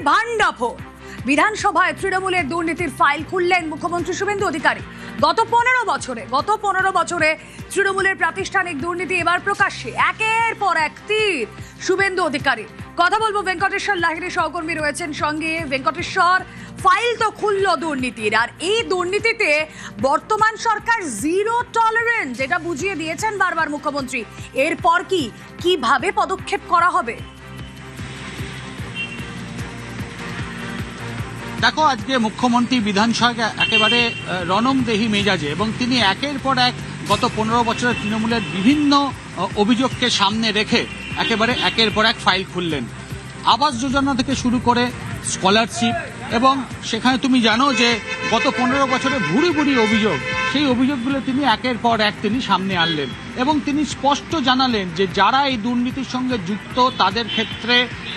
ভান্ডাফোড়। বিধানসভায় তৃণমূলের দুর্নীতির ফাইল খুললেন মুখ্যমন্ত্রী শুভেন্দু অধিকারী। গত 15 বছরে তৃণমূলের প্রাতিষ্ঠানিক দুর্নীতি এবার প্রকাশ্যে, একের পর এক তীর শুভেন্দু অধিকারী। কথা বলবো, ভেঙ্কটেশ্বর লাহিড়ী সহকর্মী রয়েছেন সঙ্গে। ভেঙ্কটেশ্বর, ফাইল তো খুলল দুর্নীতির, আর এই দুর্নীতিতে বর্তমান সরকার জিরো টলারেন্স যেটা বুঝিয়ে দিয়েছেন বারবার মুখ্যমন্ত্রী। এরপর কিভাবে পদক্ষেপ করা হবে? দেখো, আজকে মুখ্যমন্ত্রী বিধানসভায় একেবারে রণংদেহী মেজাজে, এবং তিনি একের পর এক গত 15 বছরের তৃণমূলের বিভিন্ন অভিযোগকে সামনে রেখে একেবারে একের পর এক ফাইল খুললেন। আবাস যোজনা থেকে শুরু করে স্কলারশিপ, এবং সেখানে তুমি জানো যে গত 15 বছরে ভুরি ভুরি অভিযোগ, সেই অভিযোগগুলো তিনি একের পর এক তিনি সামনে আনলেন, এবং তিনি স্পষ্ট জানালেন যে যারা এই দুর্নীতির সঙ্গে যুক্ত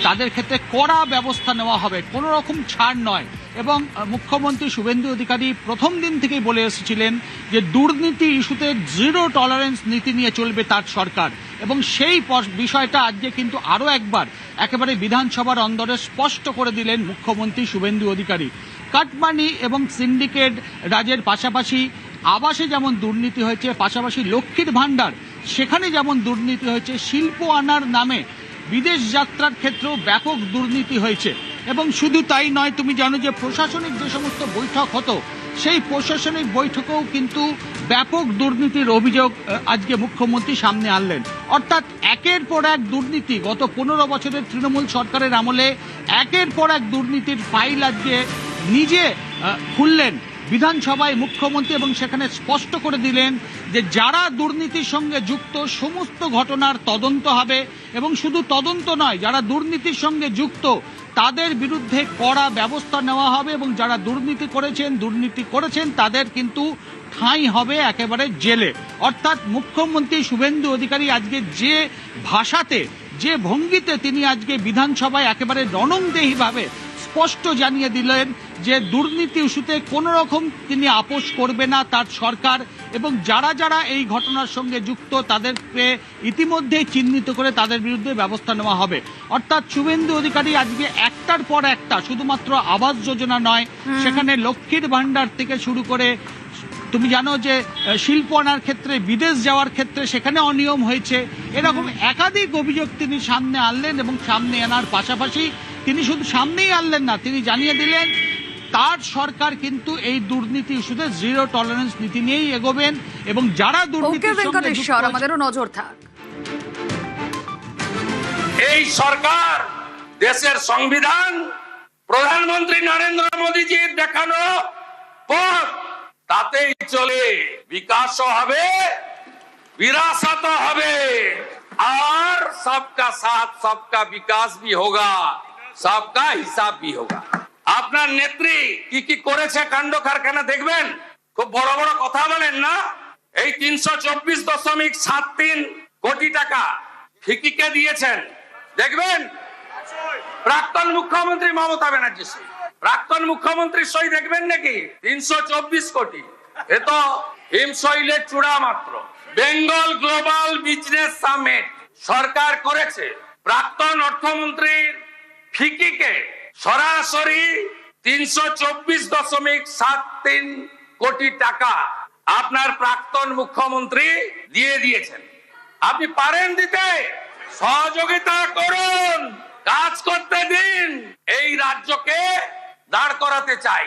তাদের ক্ষেত্রে কড়া ব্যবস্থা নেওয়া হবে, কোনো রকম ছাড় নয়। এবং মুখ্যমন্ত্রী শুভেন্দু অধিকারী প্রথম দিন থেকেই বলে এসেছিলেন যে দুর্নীতি ইস্যুতে জিরো টলারেন্স নীতি নিয়ে চলবে তার সরকার, এবং সেই বিষয়টা আজকে কিন্তু আরও একবার একেবারে বিধানসভার অন্দরে স্পষ্ট করে দিলেন মুখ্যমন্ত্রী শুভেন্দু অধিকারী। কাটমানি এবং সিন্ডিকেট রাজের পাশাপাশি আবাসে যেমন দুর্নীতি হয়েছে, পাশাপাশি লক্ষ্মীর ভাণ্ডার সেখানে যেমন দুর্নীতি হয়েছে, শিল্প আনার নামে বিদেশ যাত্রার ক্ষেত্রেও ব্যাপক দুর্নীতি হয়েছে। এবং শুধু তাই নয়, তুমি জানো যে প্রশাসনিক যে সমস্ত বৈঠক হতো, সেই প্রশাসনিক বৈঠকেও কিন্তু ব্যাপক দুর্নীতির অভিযোগ আজকে মুখ্যমন্ত্রী সামনে আনলেন। অর্থাৎ একের পর এক দুর্নীতি, গত 15 বছরের তৃণমূল সরকারের আমলে একের পর এক দুর্নীতির ফাইল আজকে নিজে খুললেন বিধানসভায় মুখ্যমন্ত্রী, এবং সেখানে স্পষ্ট করে দিলেন যে যারা দুর্নীতির সঙ্গে যুক্ত সমস্ত ঘটনার তদন্ত হবে, এবং শুধু তদন্ত নয়, যারা দুর্নীতির সঙ্গে যুক্ত তাদের বিরুদ্ধে কড়া ব্যবস্থা নেওয়া হবে, এবং যারা দুর্নীতি করেছেন তাদের কিন্তু ঠাঁই হবে একেবারে জেলে। অর্থাৎ মুখ্যমন্ত্রী শুভেন্দু অধিকারী আজকে যে ভাষাতে, যে ভঙ্গিতে তিনি আজকে বিধানসভায় একেবারে রণংদেহীভাবে স্পষ্ট জানিয়ে দিলেন যে দুর্নীতি ইস্যুতে কোনো রকম তিনি আপোষ করবে না তার সরকার, এবং যারা যারা এই ঘটনার সঙ্গে যুক্ত তাদেরকে ইতিমধ্যেই চিহ্নিত করে তাদের বিরুদ্ধে ব্যবস্থা নেওয়া হবে। অর্থাৎ শুভেন্দু অধিকারী আজকে একটার পর একটা, শুধুমাত্র আবাস যোজনা নয়, সেখানে লক্ষ্মীর ভাণ্ডার থেকে শুরু করে, তুমি জানো যে শিল্প আনার ক্ষেত্রে, বিদেশ যাওয়ার ক্ষেত্রে সেখানে অনিয়ম হয়েছে, এরকম একাধিক অভিযোগ তিনি সামনে আনলেন। এবং সামনে আনার পাশাপাশি তিনি শুধু সামনেই আনলেন না, তিনি জানিয়ে দিলেন তার সরকার কিন্তু এই দুর্নীতি ইস্যুতে জিরো টলারেন্স নীতি নিয়েই এগোবেন, এবং যারা দুর্নীতির সঙ্গে যুক্ত, আমাদেরও নজর থাক। এই সরকার দেশের সংবিধান, প্রধানমন্ত্রী নরেন্দ্র মোদীজির দেখানো পথ তাতেই চলে, বিকাশও হবে, বিরাসতও হবে, আর সবকা সাথ সবকা বিকাশ भी होगा, সবকা হিসাব भी होगा। আপনার নেত্রী কি করেছে কাণ্ড কারখানা দেখবেন, খুব বড় বড় কথা বলেন না। এই 324.73 কোটি টাকা ফিকিকে দিয়েছেন, দেখবেন প্রাক্তন মুখ্যমন্ত্রী মমতা ব্যানার্জি, প্রাক্তন মুখ্যমন্ত্রীর সই দেখবেন নাকি? 324 কোটি, এ তো হিমশৈলের চূড়া মাত্র। বেঙ্গল গ্লোবাল বিজনেস সামিট সরকার করেছে, প্রাক্তন অর্থমন্ত্রীর ফিকিকে সরাসরি 324.73 কোটি টাকা আপনার প্রাক্তন মুখ্যমন্ত্রী দিয়ে দিয়েছেন। আপনি পারেন দিতে, সহযোগিতা করুন, কাজ করতে দিন। এই রাজ্যকে দাঁড় করাতে চাই।